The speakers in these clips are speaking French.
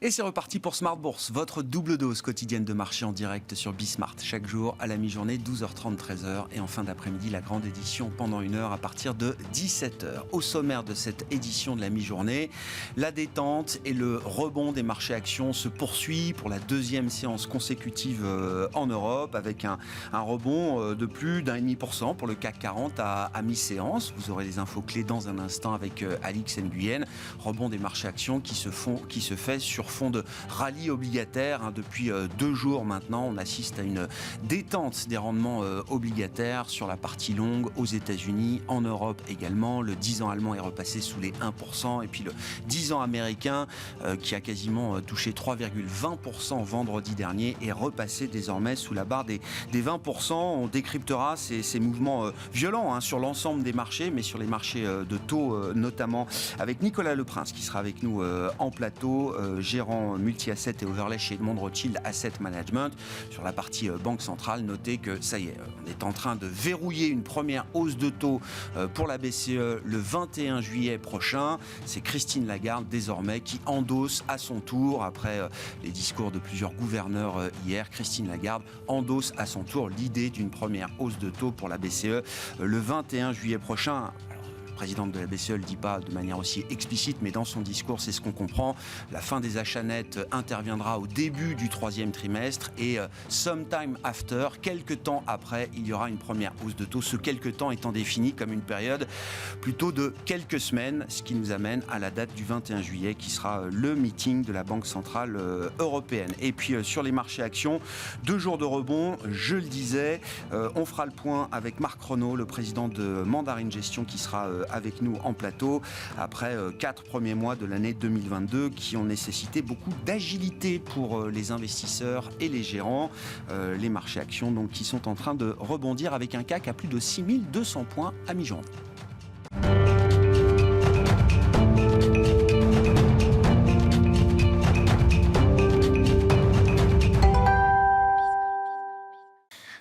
Et c'est reparti pour Smart Bourse, votre double dose quotidienne de marché en direct sur Bismart. Chaque jour à la mi-journée, 12h30, 13h. Et en fin d'après-midi, la grande édition pendant 1 heure à partir de 17h. Au sommaire de cette édition de la mi-journée, la détente et le rebond des marchés actions se poursuit pour la deuxième séance consécutive en Europe, avec un rebond de plus d'1,5% pour le CAC 40 à mi-séance. Vous aurez les infos clés dans un instant avec Alix Nguyen. Rebond des marchés actions qui se fait sur fond de rallye obligataire. Depuis 2 jours maintenant, on assiste à une détente des rendements obligataires sur la partie longue aux États-Unis, en Europe également. Le 10 ans allemand est repassé sous les 1%, et puis le 10 ans américain qui a quasiment touché 3,20% vendredi dernier est repassé désormais sous la barre des 20%. On décryptera ces mouvements violents sur l'ensemble des marchés, mais sur les marchés de taux notamment, avec Nicolas Leprince qui sera avec nous en plateau, gérant multi-asset et overlay chez Edmond Rothschild Asset Management. Sur la partie banque centrale, notez que ça y est, on est en train de verrouiller une première hausse de taux pour la BCE le 21 juillet prochain. C'est Christine Lagarde désormais qui endosse à son tour, après les discours de plusieurs gouverneurs hier, Christine Lagarde endosse à son tour l'idée d'une première hausse de taux pour la BCE le 21 juillet prochain. La présidente de la BCE ne le dit pas de manière aussi explicite, mais dans son discours, c'est ce qu'on comprend. La fin des achats nets interviendra au début du 3e trimestre et sometime after, quelques temps après, il y aura une première hausse de taux. Ce quelques temps étant défini comme une période plutôt de quelques semaines, ce qui nous amène à la date du 21 juillet qui sera le meeting de la Banque Centrale Européenne. Et puis sur les marchés actions, 2 jours de rebond, je le disais, on fera le point avec Marc Renaud, le président de Mandarin Gestion, qui sera avec nous en plateau après 4 premiers mois de l'année 2022 qui ont nécessité beaucoup d'agilité pour les investisseurs et les gérants. Les marchés actions donc qui sont en train de rebondir avec un CAC à plus de 6200 points à mi-journée.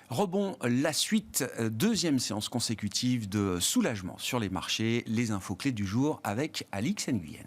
Rebond, la suite, 2e séance consécutive de soulagement sur les marchés. Les infos clés du jour avec Alix Nguyen.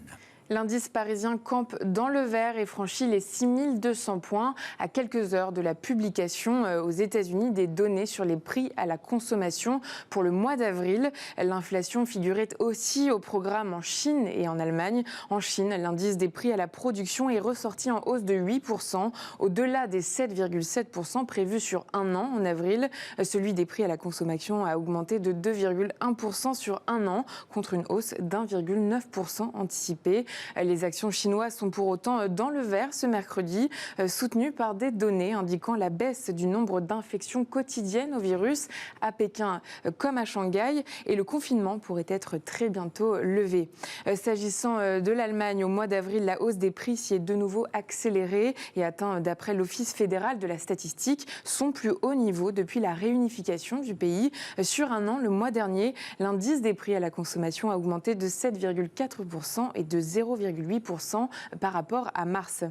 L'indice parisien campe dans le vert et franchit les 6200 points à quelques heures de la publication aux États-Unis des données sur les prix à la consommation pour le mois d'avril. L'inflation figurait aussi au programme en Chine et en Allemagne. En Chine, l'indice des prix à la production est ressorti en hausse de 8%, au-delà des 7,7% prévus sur un an en avril. Celui des prix à la consommation a augmenté de 2,1% sur un an, contre une hausse d'1,9% anticipée. Les actions chinoises sont pour autant dans le vert ce mercredi, soutenues par des données indiquant la baisse du nombre d'infections quotidiennes au virus à Pékin comme à Shanghai, et le confinement pourrait être très bientôt levé. S'agissant de l'Allemagne, au mois d'avril, la hausse des prix s'y est de nouveau accélérée et atteint, d'après l'Office fédéral de la statistique, son plus haut niveau depuis la réunification du pays. Sur un an, le mois dernier, l'indice des prix à la consommation a augmenté de 7,4% et de 0,8% par rapport à mars.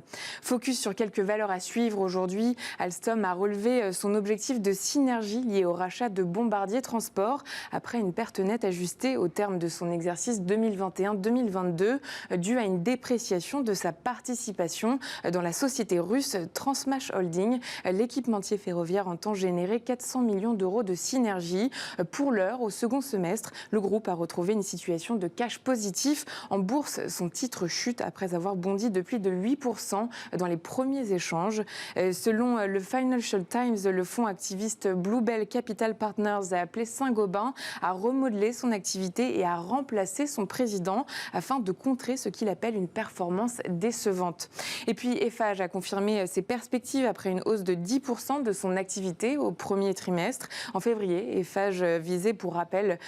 Focus sur quelques valeurs à suivre aujourd'hui. Alstom a relevé son objectif de synergie lié au rachat de Bombardier Transport après une perte nette ajustée au terme de son exercice 2021-2022 due à une dépréciation de sa participation dans la société russe Transmash Holding. L'équipementier ferroviaire entend générer 400 millions d'euros de synergie. Pour l'heure, au second semestre, le groupe a retrouvé une situation de cash positif. En bourse, son titre chute après avoir bondi de plus de 8% dans les premiers échanges. Selon le Financial Times, le fonds activiste Bluebell Capital Partners a appelé Saint-Gobain à remodeler son activité et à remplacer son président afin de contrer ce qu'il appelle une performance décevante. Et puis Eiffage a confirmé ses perspectives après une hausse de 10% de son activité au premier trimestre. En février, Eiffage visait, pour rappel,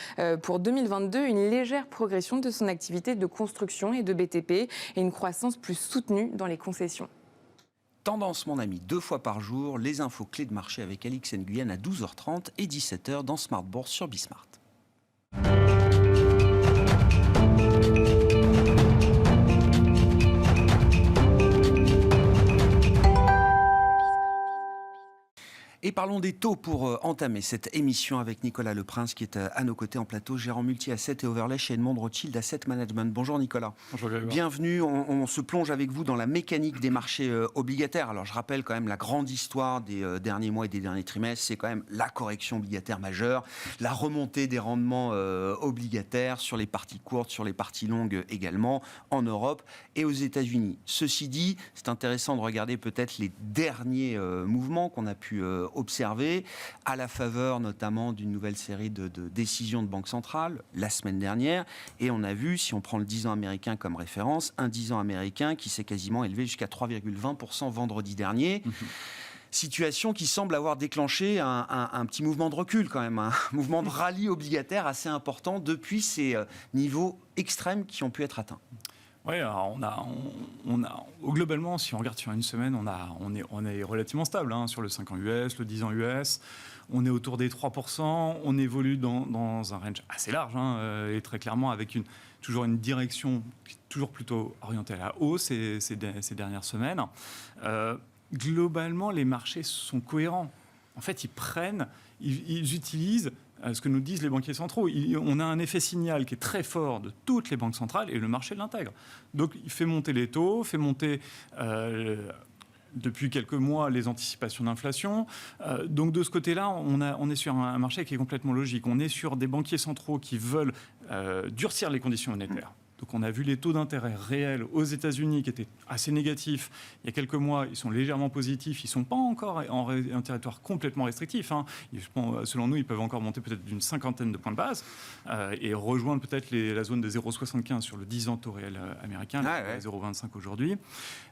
pour 2022, une légère progression de son activité de construction et de BTP et une croissance plus soutenue dans les concessions. Tendance, mon ami, 2 fois par jour, les infos clés de marché avec Alix Nguyen à 12h30 et 17h dans Smart Bourse sur Bismart. Et parlons des taux pour entamer cette émission avec Nicolas Leprince qui est à nos côtés en plateau, gérant multi-asset et overlay chez Edmond Rothschild Asset Management. Bonjour Nicolas. Bonjour Grégoire. Bienvenue, on se plonge avec vous dans la mécanique des marchés obligataires. Alors je rappelle quand même la grande histoire des derniers mois et des derniers trimestres, c'est quand même la correction obligataire majeure, la remontée des rendements obligataires sur les parties courtes, sur les parties longues également, en Europe et aux États-Unis. Ceci dit, c'est intéressant de regarder peut-être les derniers mouvements qu'on a pu observer à la faveur notamment d'une nouvelle série de décisions de banque centrale la semaine dernière. Et on a vu, si on prend le 10 ans américain comme référence, un 10 ans américain qui s'est quasiment élevé jusqu'à 3,20% vendredi dernier. Situation qui semble avoir déclenché un petit mouvement de recul quand même, un mouvement de rallye obligataire assez important depuis ces niveaux extrêmes qui ont pu être atteints. Oui, alors globalement, si on regarde sur une semaine, on est relativement stable sur le 5 ans US, le 10 ans US. On est autour des 3%. On évolue dans un range assez large et très clairement avec toujours une direction toujours plutôt orientée à la hausse ces dernières semaines. Globalement, les marchés sont cohérents. En fait, ils utilisent ce que nous disent les banquiers centraux. On a un effet signal qui est très fort de toutes les banques centrales et le marché l'intègre. Donc, il fait monter les taux, fait monter depuis quelques mois les anticipations d'inflation. Donc, de ce côté-là, on est sur un marché qui est complètement logique. On est sur des banquiers centraux qui veulent durcir les conditions monétaires. Donc on a vu les taux d'intérêt réels aux États-Unis qui étaient assez négatifs. Il y a quelques mois, ils sont légèrement positifs. Ils ne sont pas encore en un territoire complètement restrictif. Selon nous, ils peuvent encore monter peut-être d'une 50aine de points de base et rejoindre peut-être la zone de 0,75 sur le 10 ans taux réel américain, 0,25 aujourd'hui.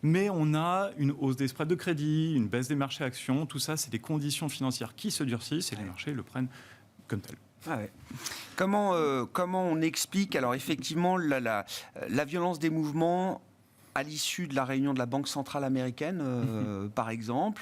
Mais on a une hausse des spreads de crédit, une baisse des marchés actions. Tout ça, c'est des conditions financières qui se durcissent et les marchés le prennent comme tel. Comment on explique alors effectivement la violence des mouvements à l'issue de la réunion de la Banque centrale américaine, par exemple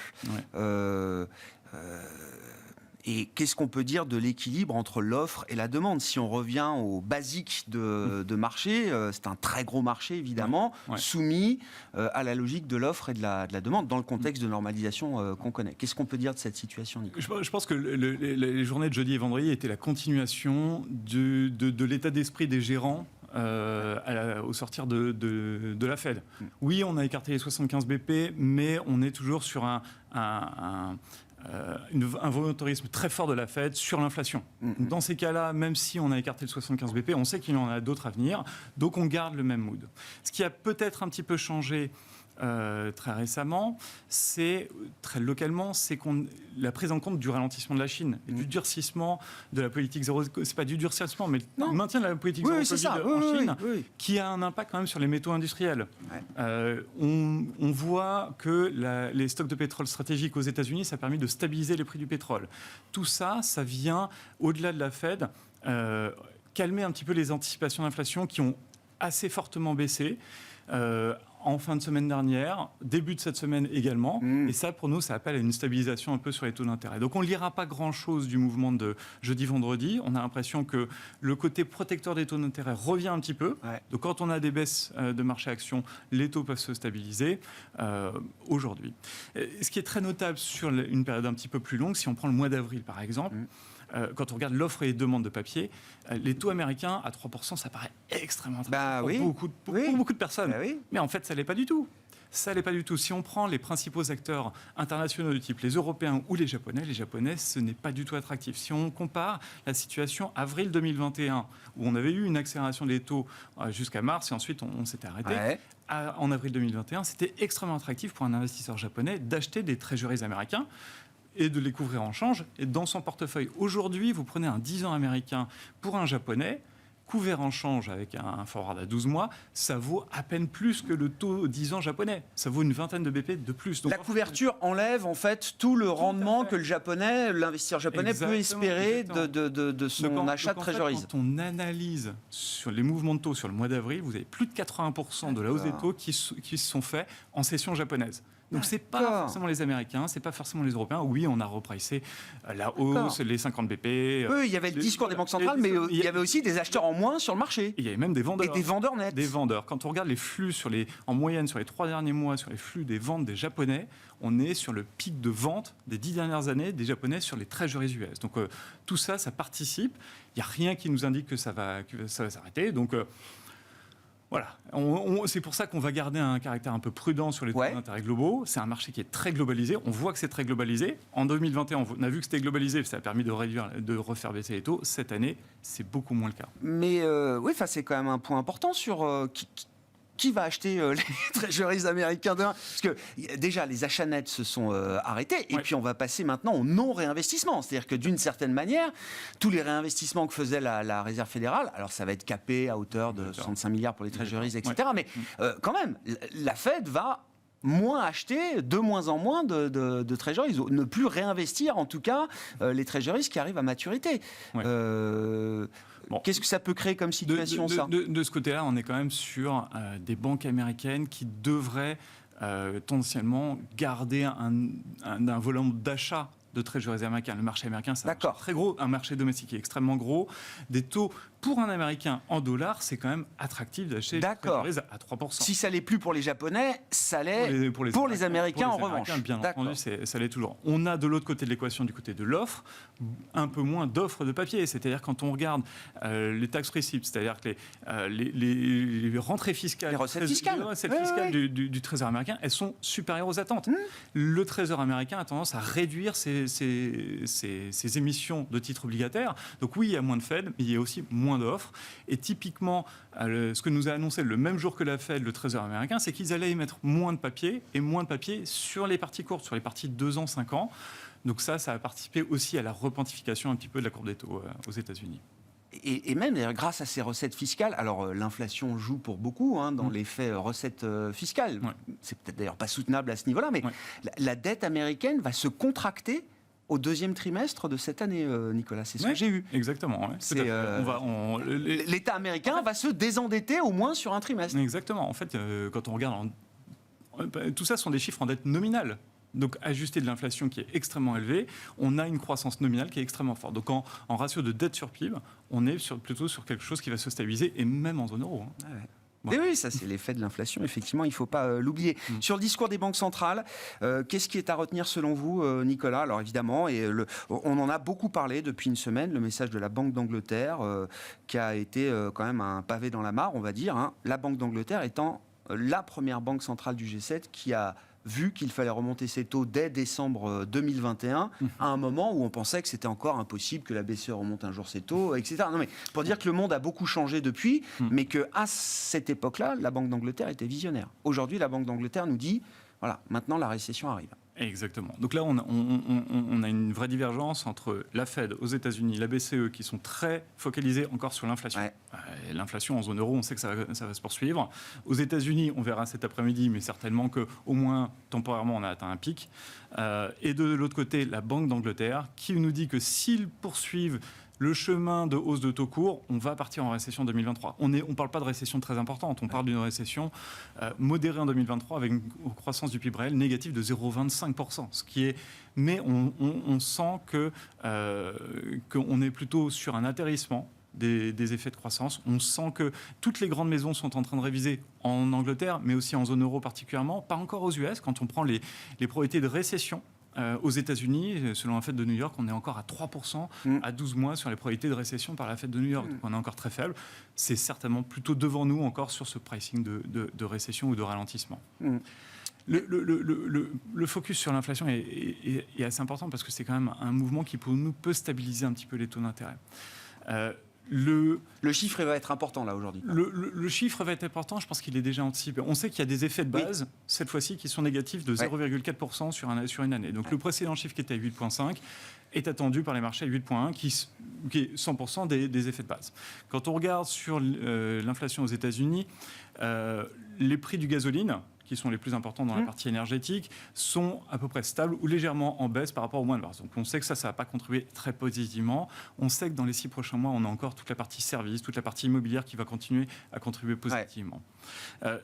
et qu'est-ce qu'on peut dire de l'équilibre entre l'offre et la demande? Si on revient aux basiques de marché, c'est un très gros marché évidemment, soumis à la logique de l'offre et de la demande dans le contexte de normalisation qu'on connaît. Qu'est-ce qu'on peut dire de cette situation, Nicolas? Je pense que les journées de jeudi et vendredi étaient la continuation de l'état d'esprit des gérants au sortir de la Fed. Oui, on a écarté les 75 BP, mais on est toujours sur un volontarisme très fort de la Fed sur l'inflation. Dans ces cas-là, même si on a écarté le 75 BP, on sait qu'il y en a d'autres à venir, donc on garde le même mood. Ce qui a peut-être un petit peu changé très récemment, c'est très localement, c'est la prise en compte du ralentissement de la Chine et du durcissement de la politique zéro. C'est pas du durcissement, mais le maintien de la politique zéro Covid en Chine, qui a un impact quand même sur les métaux industriels. On voit que les stocks de pétrole stratégiques aux États-Unis, ça a permis de stabiliser les prix du pétrole. Tout ça, ça vient au-delà de la Fed calmer un petit peu les anticipations d'inflation qui ont assez fortement baissé. En fin de semaine dernière, début de cette semaine également. Et ça, pour nous, ça appelle à une stabilisation un peu sur les taux d'intérêt. Donc, on ne lira pas grand-chose du mouvement de jeudi-vendredi. On a l'impression que le côté protecteur des taux d'intérêt revient un petit peu. Donc, quand on a des baisses de marché actions, les taux peuvent se stabiliser aujourd'hui. Ce qui est très notable sur une période un petit peu plus longue, si on prend le mois d'avril, par exemple, quand on regarde l'offre et les demandes de papier, les taux américains à 3%, ça paraît extrêmement attractif pour beaucoup de personnes. Mais en fait, ça ne l'est pas du tout. Ça l'est pas du tout. Si on prend les principaux acteurs internationaux du type les Européens ou les Japonais, ce n'est pas du tout attractif. Si on compare la situation avril 2021, où on avait eu une accélération des taux jusqu'à mars et ensuite on s'était arrêté, en avril 2021, c'était extrêmement attractif pour un investisseur japonais d'acheter des treasuries américains et de les couvrir en change et dans son portefeuille. Aujourd'hui, vous prenez un 10 ans américain pour un japonais, couvert en change avec un forward à 12 mois, ça vaut à peine plus que le taux 10 ans japonais. Ça vaut une vingtaine de BP de plus. Donc, la couverture enlève en fait tout le rendement que l'investisseur japonais peut espérer de son achat de treasuries. Quand on analyse sur les mouvements de taux sur le mois d'avril, vous avez plus de 80% de la hausse des taux qui se sont faits en session japonaise. Donc c'est pas forcément les Américains, c'est pas forcément les Européens. Oui, on a repricé la hausse, les 50 BP. Oui, il y avait le discours des banques centrales, mais il y avait aussi des acheteurs en moins sur le marché. Il y avait même des vendeurs. Et des vendeurs nets. Des vendeurs. Quand on regarde les flux en moyenne sur les 3 derniers mois, sur les flux des ventes des Japonais, on est sur le pic de vente des 10 dernières années des Japonais sur les treasuries US. Donc tout ça, ça participe. Il n'y a rien qui nous indique que ça va s'arrêter. Donc voilà, c'est pour ça qu'on va garder un caractère un peu prudent sur les taux d'intérêt globaux. C'est un marché qui est très globalisé. On voit que c'est très globalisé. En 2021, on a vu que c'était globalisé. Ça a permis de refaire baisser les taux. Cette année, c'est beaucoup moins le cas. Mais oui, c'est quand même un point important sur qui va acheter les treasuries américains demain. Parce que déjà, les achats nets se sont arrêtés. Et puis, on va passer maintenant au non-réinvestissement. C'est-à-dire que d'une certaine manière, tous les réinvestissements que faisait la Réserve fédérale, alors ça va être capé à hauteur de 65 milliards pour les treasuries, etc. Mais quand même, la Fed va moins acheter, de moins en moins de treasuries, ne plus réinvestir en tout cas les treasuries qui arrivent à maturité. Bon. Qu'est-ce que ça peut créer comme situation, ça ? De ce côté-là, on est quand même sur des banques américaines qui devraient potentiellement garder un volume d'achat de treasuries américains. Le marché américain, c'est un marché très gros, un marché domestique qui est extrêmement gros. Des taux pour un Américain en dollars, c'est quand même attractif d'acheter des treasuries à 3%. Si ça l'est plus pour les Japonais, ça l'est pour les Américains en revanche. Bien entendu, ça l'est toujours. On a de l'autre côté de l'équation, du côté de l'offre, un peu moins d'offres de papier. C'est-à-dire quand on regarde les tax receipts, c'est-à-dire que les rentrées fiscales, les recettes fiscales, du Trésor américain, elles sont supérieures aux attentes. Le Trésor américain a tendance à réduire ses émissions de titres obligataires. Donc oui, il y a moins de Fed, mais il y a aussi moins d'offres. Et typiquement, ce que nous a annoncé le même jour que la Fed, le Trésor américain, c'est qu'ils allaient émettre moins de papier, et moins de papier sur les parties courtes, sur les parties 2 ans, 5 ans. Donc ça a participé aussi à la repentification un petit peu de la courbe des taux aux États-Unis. Et même d'ailleurs, grâce à ces recettes fiscales, alors l'inflation joue pour beaucoup dans l'effet recettes fiscales. C'est peut-être d'ailleurs pas soutenable à ce niveau-là, mais la dette américaine va se contracter au deuxième trimestre de cette année, Nicolas. C'est ce que j'ai eu. Exactement. L'État américain va se désendetter au moins sur un trimestre. Exactement. En fait, quand on regarde, tout ça sont des chiffres en dette nominale. Donc, ajusté de l'inflation qui est extrêmement élevée, on a une croissance nominale qui est extrêmement forte. Donc, en ratio de dette sur PIB, on est plutôt sur quelque chose qui va se stabiliser, et même en zone euro. Et oui, ça c'est l'effet de l'inflation, effectivement, il ne faut pas l'oublier. Sur le discours des banques centrales, qu'est-ce qui est à retenir selon vous, Nicolas ? Alors évidemment, on en a beaucoup parlé depuis une semaine, le message de la Banque d'Angleterre, qui a été quand même un pavé dans la mare, on va dire. La Banque d'Angleterre étant la première banque centrale du G7 qui a vu qu'il fallait remonter ses taux dès décembre 2021, à un moment où on pensait que c'était encore impossible que la BCE remonte un jour ses taux, etc. Non, mais pour dire que le monde a beaucoup changé depuis, mais qu'à cette époque-là, la Banque d'Angleterre était visionnaire. Aujourd'hui, la Banque d'Angleterre nous dit, voilà, maintenant la récession arrive. Exactement. Donc là, on a une vraie divergence entre la Fed aux États-Unis, la BCE, qui sont très focalisés encore sur l'inflation. L'inflation en zone euro, on sait que ça va se poursuivre. Aux États-Unis, on verra cet après-midi, mais certainement qu'au moins temporairement, on a atteint un pic. Et de l'autre côté, la Banque d'Angleterre, qui nous dit que s'ils poursuivent le chemin de hausse de taux court, on va partir en récession 2023. On ne parle pas de récession très importante, on parle d'une récession modérée en 2023 avec une croissance du PIB réel négative de 0,25%. Mais on sent qu'on est plutôt sur un atterrissement des effets de croissance. On sent que toutes les grandes maisons sont en train de réviser en Angleterre, mais aussi en zone euro particulièrement, pas encore aux US. Quand on prend les probabilités de récession, aux États-Unis, selon la Fed de New York, on est encore à 3% à 12 mois sur les probabilités de récession par la Fed de New York. Donc on est encore très faible. C'est certainement plutôt devant nous encore sur ce pricing de récession ou de ralentissement. Le focus sur l'inflation est assez important parce que c'est quand même un mouvement qui pour nous peut stabiliser un petit peu les taux d'intérêt. Le chiffre va être important là aujourd'hui. Le chiffre va être important, je pense qu'il est déjà anticipé. On sait qu'il y a des effets de base, cette fois-ci, qui sont négatifs de 0,4% sur une année. Donc le précédent chiffre qui était à 8,5 est attendu par les marchés à 8,1, qui est 100% des effets de base. Quand on regarde sur l'inflation aux États-Unis, les prix du gasoline, qui sont les plus importants dans la partie énergétique, sont à peu près stables ou légèrement en baisse par rapport au mois de mars. Donc on sait que ça va pas contribuer très positivement. On sait que dans les 6 prochains mois, on a encore toute la partie service, toute la partie immobilière qui va continuer à contribuer positivement.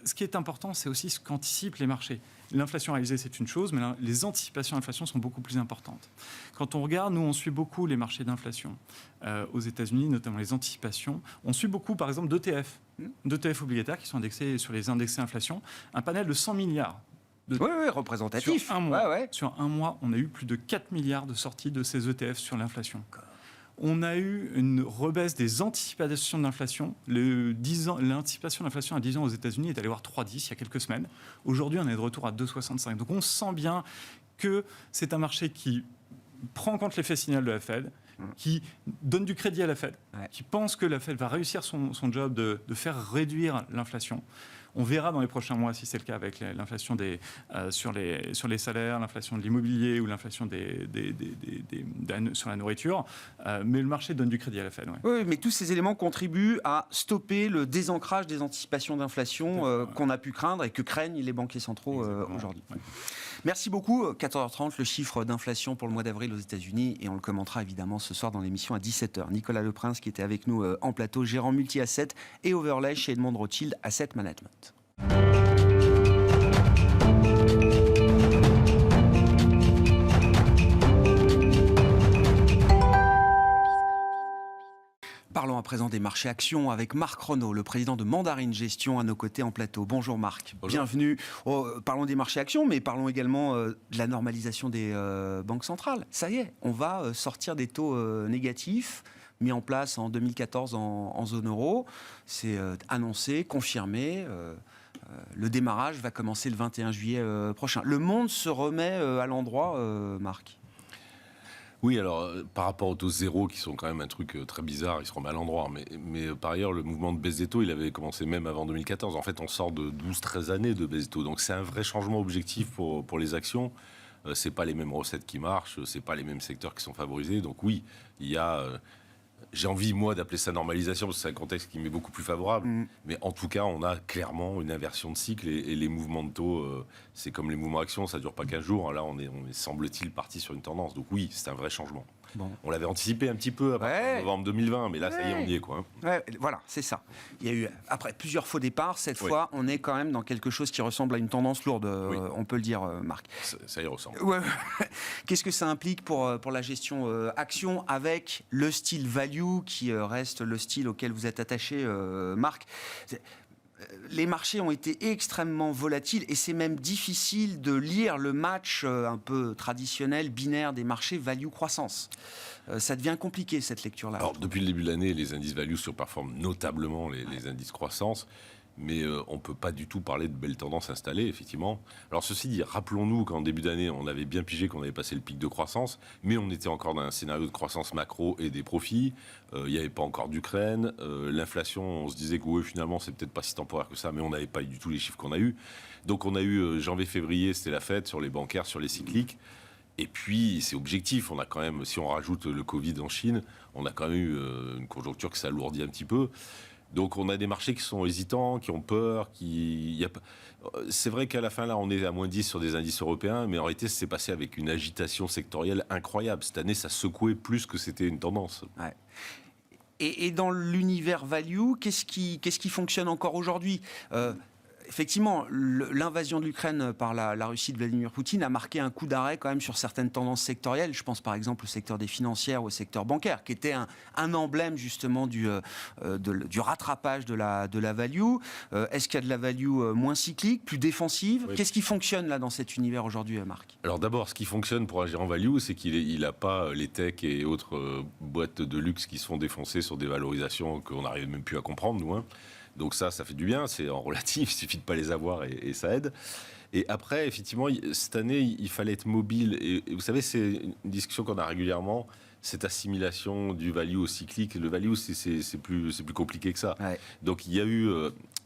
Ce qui est important, c'est aussi ce qu'anticipent les marchés. l'inflation réalisée, c'est une chose, mais les anticipations d'inflation sont beaucoup plus importantes. Quand on regarde, nous, on suit beaucoup les marchés d'inflation aux États-Unis, notamment les anticipations. On suit beaucoup, par exemple, d'ETF obligataires qui sont indexés sur les indexés inflation. Un panel de 100 milliards. Oui, représentatif. Sur un mois. Sur un mois, on a eu plus de 4 milliards de sorties de ces ETF sur l'inflation. On a eu une rebaisse des anticipations d'inflation. L'anticipation d'inflation à 10 ans aux États-Unis est allée voir 3,10 il y a quelques semaines. Aujourd'hui, on est de retour à 2,65. Donc on sent bien que c'est un marché qui prend en compte l'effet signal de la Fed, qui donne du crédit à la Fed, qui pense que la Fed va réussir son job de faire réduire l'inflation. On verra dans les prochains mois si c'est le cas avec l'inflation sur les salaires, l'inflation de l'immobilier ou l'inflation sur la nourriture. Mais le marché donne du crédit à la Fed. Oui, mais tous ces éléments contribuent à stopper le désancrage des anticipations d'inflation qu'on a pu craindre et que craignent les banquiers centraux aujourd'hui. Ouais. Merci beaucoup. 14h30, le chiffre d'inflation pour le mois d'avril aux États-Unis et on le commentera évidemment ce soir dans l'émission à 17h. Nicolas Leprince qui était avec nous en plateau, gérant multi-asset et overlay chez Edmond Rothschild Asset Management. Parlons à présent des marchés actions avec Marc Renaud, le président de Mandarine Gestion à nos côtés en plateau. Bonjour Marc, bonjour. Bienvenue. Parlons des marchés actions, mais parlons également de la normalisation des banques centrales. Ça y est, on va sortir des taux négatifs mis en place en 2014 en zone euro. C'est annoncé, confirmé. Le démarrage va commencer le 21 juillet prochain. Le monde se remet à l'endroit, Marc. Oui, alors par rapport aux taux zéro, qui sont quand même un truc très bizarre, ils se remettent à l'endroit. Mais par ailleurs, le mouvement de baisse des taux, il avait commencé même avant 2014. En fait, on sort de 12-13 années de baisse des taux. Donc c'est un vrai changement objectif pour les actions. C'est pas les mêmes recettes qui marchent, c'est pas les mêmes secteurs qui sont favorisés. Donc oui, il y a... j'ai envie, moi, d'appeler ça normalisation, parce que c'est un contexte qui m'est beaucoup plus favorable. Mais en tout cas, on a clairement une inversion de cycle. Et les mouvements de taux, c'est comme les mouvements actions, ça ne dure pas 15 jours. Là, on est semble-t-il, parti sur une tendance. Donc oui, c'est un vrai changement. Bon. On l'avait anticipé un petit peu à partir de novembre 2020, mais là, ça y est, on y est, quoi. Ouais, voilà, c'est ça. Il y a eu, après plusieurs faux départs, cette fois, on est quand même dans quelque chose qui ressemble à une tendance lourde, on peut le dire, Marc. Ça y ressemble. Ouais. Qu'est-ce que ça implique pour la gestion action avec le style value qui reste le style auquel vous êtes attaché, Marc? Les marchés ont été extrêmement volatiles et c'est même difficile de lire le match un peu traditionnel, binaire des marchés value-croissance. Ça devient compliqué cette lecture-là. Alors depuis le début de l'année, les indices value surperforment notablement les indices croissance. Mais on ne peut pas du tout parler de belles tendances installées, effectivement. Alors ceci dit, rappelons-nous qu'en début d'année, on avait bien pigé qu'on avait passé le pic de croissance, mais on était encore dans un scénario de croissance macro et des profits. Il n'y avait pas encore d'Ukraine. L'inflation, on se disait que oui, finalement, c'est peut-être pas si temporaire que ça, mais on n'avait pas eu du tout les chiffres qu'on a eus. Donc on a eu janvier-février, c'était la fête sur les bancaires, sur les cycliques. Et puis, c'est objectif, on a quand même, si on rajoute le Covid en Chine, on a quand même eu une conjoncture qui s'alourdit un petit peu. Donc on a des marchés qui sont hésitants, qui ont peur, c'est vrai qu'à la fin, là, on est à moins 10 sur des indices européens, mais en réalité, c'est passé avec une agitation sectorielle incroyable. Cette année, ça secouait plus que c'était une tendance. Ouais. Et dans l'univers value, qu'est-ce qui fonctionne encore aujourd'hui ? Effectivement, l'invasion de l'Ukraine par la Russie de Vladimir Poutine a marqué un coup d'arrêt quand même sur certaines tendances sectorielles. Je pense par exemple au secteur des financières ou au secteur bancaire, qui était un emblème justement du rattrapage de la value. Est-ce qu'il y a de la value moins cyclique, plus défensive ? Oui. Qu'est-ce qui fonctionne là dans cet univers aujourd'hui, Marc ? Alors d'abord, ce qui fonctionne pour un gérant value, c'est qu'il n'a pas les techs et autres boîtes de luxe qui se font défoncer sur des valorisations qu'on n'arrive même plus à comprendre, nous. Donc ça fait du bien, c'est en relatif, il suffit de ne pas les avoir et ça aide. Et après, effectivement, cette année, il fallait être mobile. Et vous savez, c'est une discussion qu'on a régulièrement, cette assimilation du value au cyclique. Le value, c'est plus compliqué que ça. Ouais. Donc il y a eu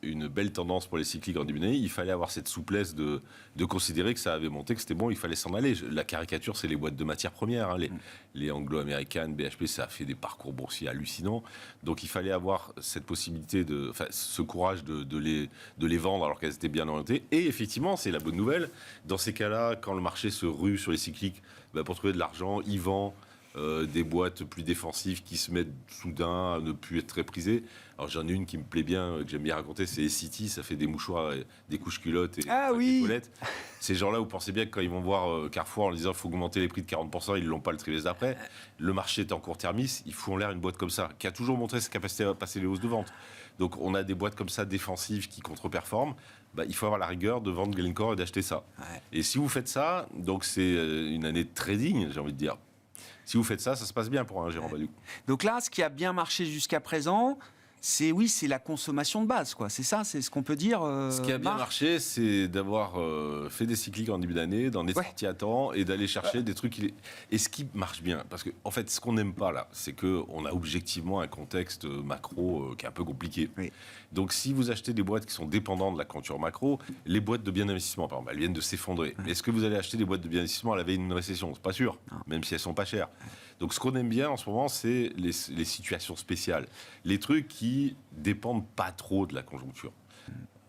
une belle tendance pour les cycliques en début d'année. Il fallait avoir cette souplesse de considérer que ça avait monté, que c'était bon, il fallait s'en aller. La caricature, c'est les boîtes de matières premières. Les anglo-américaines, BHP, ça a fait des parcours boursiers hallucinants. Donc il fallait avoir cette possibilité, ce courage de les vendre alors qu'elles étaient bien orientées. Et effectivement, c'est la bonne nouvelle. Dans ces cas-là, quand le marché se rue sur les cycliques, pour trouver de l'argent, il vend. des boîtes plus défensives qui se mettent soudain à ne plus être très prisées. Alors j'en ai une qui me plaît bien, que j'aime bien raconter, c'est City, ça fait des mouchoirs, des couches culottes et des toilettes. Ces gens-là, vous pensez bien que quand ils vont voir Carrefour en disant qu'il faut augmenter les prix de 40%, ils ne l'ont pas le trimestre d'après. Le marché est en court-termisme, il faut en l'air une boîte comme ça, qui a toujours montré sa capacité à passer les hausses de vente. Donc on a des boîtes comme ça défensives qui contre-performent. Il faut avoir la rigueur de vendre Glencore et d'acheter ça. Ouais. Et si vous faites ça, donc c'est une année de trading, j'ai envie de dire. Si vous faites ça, ça se passe bien pour un gérant value. Donc là, ce qui a bien marché jusqu'à présent, c'est la consommation de base, quoi. C'est ça, c'est ce qu'on peut dire. Ce qui a bien marché, c'est d'avoir fait des cycliques en début d'année, d'en être sorti à temps et d'aller chercher des trucs. Et ce qui marche bien, parce que en fait, ce qu'on n'aime pas là, c'est qu'on a objectivement un contexte macro qui est un peu compliqué. Oui. Donc, si vous achetez des boîtes qui sont dépendantes de la conjoncture macro, les boîtes de bien investissement, par exemple, elles viennent de s'effondrer. Mais est-ce que vous allez acheter des boîtes de bien investissement à la veille d'une récession ? C'est pas sûr, même si elles sont pas chères. Donc, ce qu'on aime bien en ce moment, c'est les situations spéciales, les trucs qui dépendent pas trop de la conjoncture.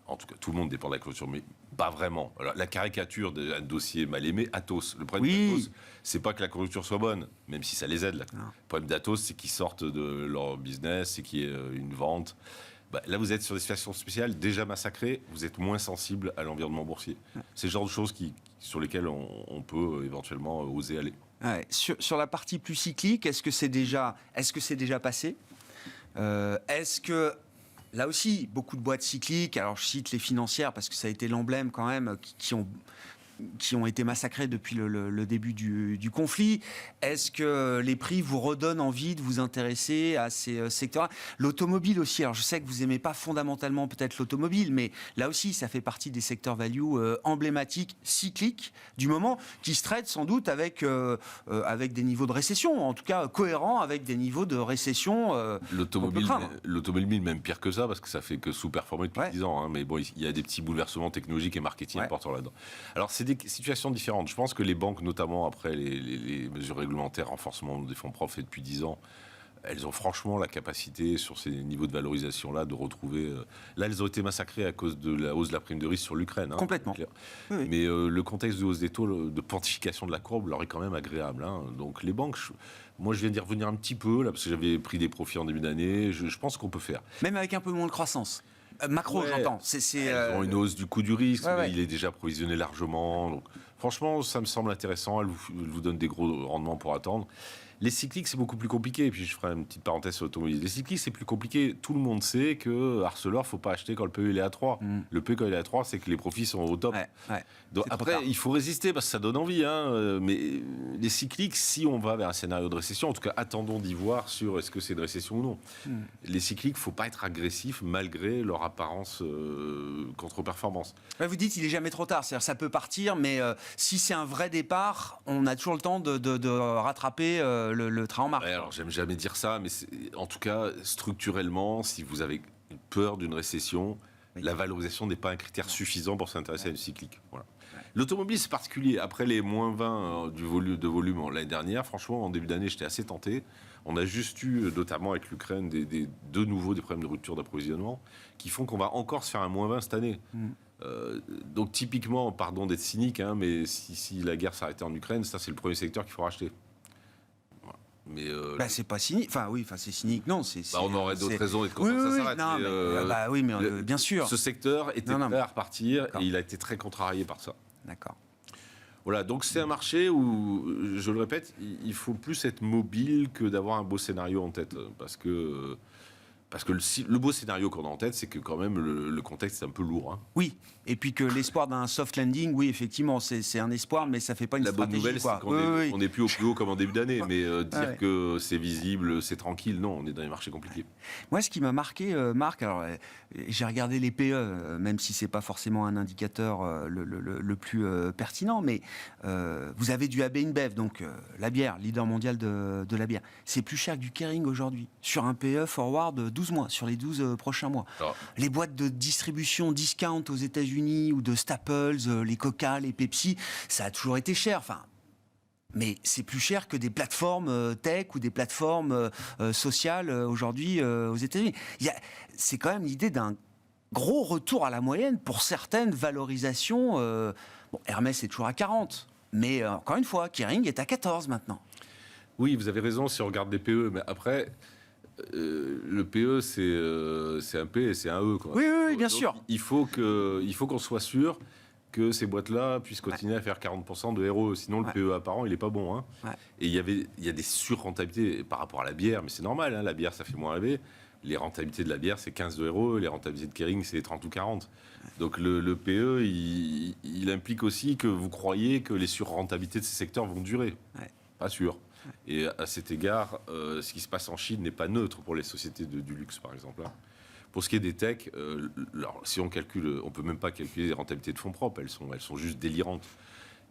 En tout cas, tout le monde dépend de la conjoncture, mais pas vraiment. Alors, la caricature d'un dossier mal aimé, Atos. Le problème d'Atos, c'est pas que la conjoncture soit bonne, même si ça les aide. Le problème d'Atos, c'est qu'ils sortent de leur business, c'est qu'il y ait une vente. Là, vous êtes sur des situations spéciales déjà massacrées, vous êtes moins sensible à l'environnement boursier. C'est le genre de choses sur lesquelles on peut éventuellement oser aller. Ouais. Sur la partie plus cyclique, est-ce que c'est déjà passé ? Est-ce que, là aussi, beaucoup de boîtes cycliques, alors je cite les financières parce que ça a été l'emblème quand même, qui ont été massacrés depuis le début du conflit. Est-ce que les prix vous redonnent envie de vous intéresser à ces secteurs ? L'automobile aussi, alors je sais que vous n'aimez pas fondamentalement peut-être l'automobile, mais là aussi, ça fait partie des secteurs value emblématiques, cycliques, du moment, qui se traitent sans doute avec des niveaux de récession, en tout cas cohérents avec des niveaux de récession. L'automobile, même pire que ça, parce que ça fait que sous-performer depuis 10 ans. Mais bon, il y a des petits bouleversements technologiques et marketing importants là-dedans. Alors, c'est des situations différentes. Je pense que les banques, notamment après les mesures réglementaires, renforcement des fonds propres fait depuis 10 ans, elles ont franchement la capacité, sur ces niveaux de valorisation-là, de retrouver... Là, elles ont été massacrées à cause de la hausse de la prime de risque sur l'Ukraine. Complètement. Oui. Mais le contexte de hausse des taux, de pontification de la courbe, leur est quand même agréable. Donc les banques... Moi, je viens d'y revenir un petit peu, là, parce que j'avais pris des profits en début d'année. Je pense qu'on peut faire. Même avec un peu moins de croissance. Macro, j'entends. Elles ont une hausse du coût du risque, mais il est déjà provisionné largement. Donc, franchement, ça me semble intéressant. Elle vous donne des gros rendements pour attendre. Les cycliques, c'est beaucoup plus compliqué. Et puis, je ferai une petite parenthèse sur l'automobile. Les cycliques, c'est plus compliqué. Tout le monde sait que Arcelor, il ne faut pas acheter quand le PE il est à 3. Le PE, quand il est à 3, c'est que les profits sont au top. Donc, après, il faut résister parce que ça donne envie. Mais les cycliques, si on va vers un scénario de récession, en tout cas, attendons d'y voir sur est-ce que c'est une récession ou non. Les cycliques, il ne faut pas être agressif malgré leur apparence contre-performance. Vous dites qu'il n'est jamais trop tard. C'est-à-dire ça peut partir, mais si c'est un vrai départ, on a toujours le temps de rattraper le train en marche. Alors, j'aime jamais dire ça, mais en tout cas, structurellement, si vous avez peur d'une récession, la valorisation n'est pas un critère suffisant pour s'intéresser à une cyclique. Voilà. L'automobile, c'est particulier. Après les moins 20 de volume l'année dernière, franchement, en début d'année, j'étais assez tenté. On a juste eu, notamment avec l'Ukraine, de nouveau des problèmes de rupture d'approvisionnement qui font qu'on va encore se faire un moins 20 cette année. Donc typiquement, pardon d'être cynique, mais si la guerre s'arrêtait en Ukraine, ça c'est le premier secteur qu'il faut racheter. Mais c'est pas cynique. C'est cynique. Non, on aurait d'autres raisons d'être content que ça s'arrête. Mais bien sûr. Ce secteur était prêt à repartir et il a été très contrarié par ça. D'accord. Voilà, donc c'est un marché où, je le répète, il faut plus être mobile que d'avoir un beau scénario en tête, parce que le beau scénario qu'on a en tête, c'est que quand même le contexte est un peu lourd. Oui, et puis que l'espoir d'un soft landing, oui, effectivement, c'est un espoir, mais ça ne fait pas une stratégie. La bonne nouvelle, c'est qu'on n'est plus au plus haut comme en début d'année, mais dire que c'est visible, c'est tranquille, non, on est dans les marchés compliqués. Moi, ce qui m'a marqué, Marc, alors j'ai regardé les PE, même si ce n'est pas forcément un indicateur le plus pertinent, mais vous avez du AB InBev, donc la bière, leader mondial de la bière. C'est plus cher que du Kering aujourd'hui, sur un PE forward 12 mois, sur les 12 prochains mois. Alors, les boîtes de distribution discount aux États-Unis ou de Staples, les Coca, les Pepsi, ça a toujours été cher. Mais c'est plus cher que des plateformes tech ou des plateformes sociales aujourd'hui aux États-Unis. C'est quand même l'idée d'un gros retour à la moyenne pour certaines valorisations. Hermès est toujours à 40, mais encore une fois, Kering est à 14 maintenant. Oui, vous avez raison si on regarde les PE, mais après, le PE, c'est un P et c'est un E, quoi. Oui, bien Donc, sûr. Il faut qu'on soit sûr que ces boîtes-là puissent continuer à faire 40% de ROE. Sinon, le PE apparent, il n'est pas bon. Hein. Ouais. Et il y a des surrentabilités par rapport à la bière, mais c'est normal, hein, la bière, ça fait moins rêver. Les rentabilités de la bière, c'est 15 de ROE, les rentabilités de Kering, c'est 30 ou 40. Donc le PE, il implique aussi que vous croyez que les surrentabilités de ces secteurs vont durer. Ouais. Pas sûr. Et à cet égard, ce qui se passe en Chine n'est pas neutre pour les sociétés du luxe, par exemple. Hein. Pour ce qui est des techs, alors, si on calcule, on peut même pas calculer les rentabilités de fonds propres, elles sont juste délirantes.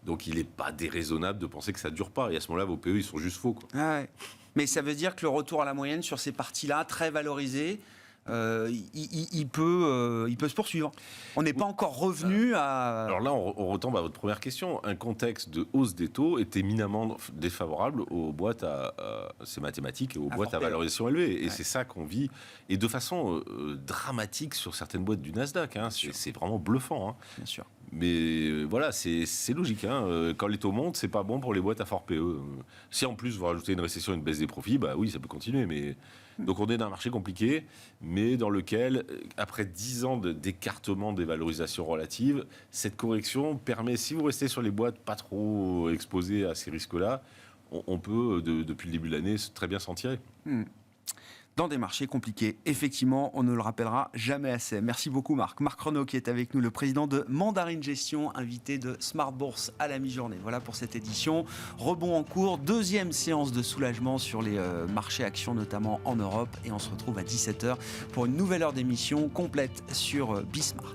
Donc il n'est pas déraisonnable de penser que ça ne dure pas. Et à ce moment-là, vos PE, ils sont juste faux, quoi. Ah ouais. Mais ça veut dire que le retour à la moyenne sur ces parties-là, très valorisées, il peut se poursuivre. On n'est pas encore revenu à... Alors là, on retombe à votre première question. Un contexte de hausse des taux est éminemment défavorable aux boîtes c'est mathématique, et aux boîtes à valorisation élevée. Et c'est ça qu'on vit. Et de façon dramatique sur certaines boîtes du Nasdaq. Hein. C'est vraiment bluffant. Hein. Bien sûr. Mais voilà, c'est logique. Hein. Quand les taux montent, c'est pas bon pour les boîtes à fort PE. Si en plus vous rajoutez une récession et une baisse des profits, bah oui, ça peut continuer. Mais donc on est dans un marché compliqué, mais dans lequel, après 10 ans d'écartement des valorisations relatives, cette correction permet, si vous restez sur les boîtes pas trop exposées à ces risques-là, on peut, depuis le début de l'année, très bien s'en tirer. Dans des marchés compliqués. Effectivement, on ne le rappellera jamais assez. Merci beaucoup Marc. Marc Renaud qui est avec nous, le président de Mandarine Gestion, invité de Smart Bourse à la mi-journée. Voilà pour cette édition. Rebond en cours, deuxième séance de soulagement sur les marchés actions, notamment en Europe. Et on se retrouve à 17h pour une nouvelle heure d'émission complète sur Bismart.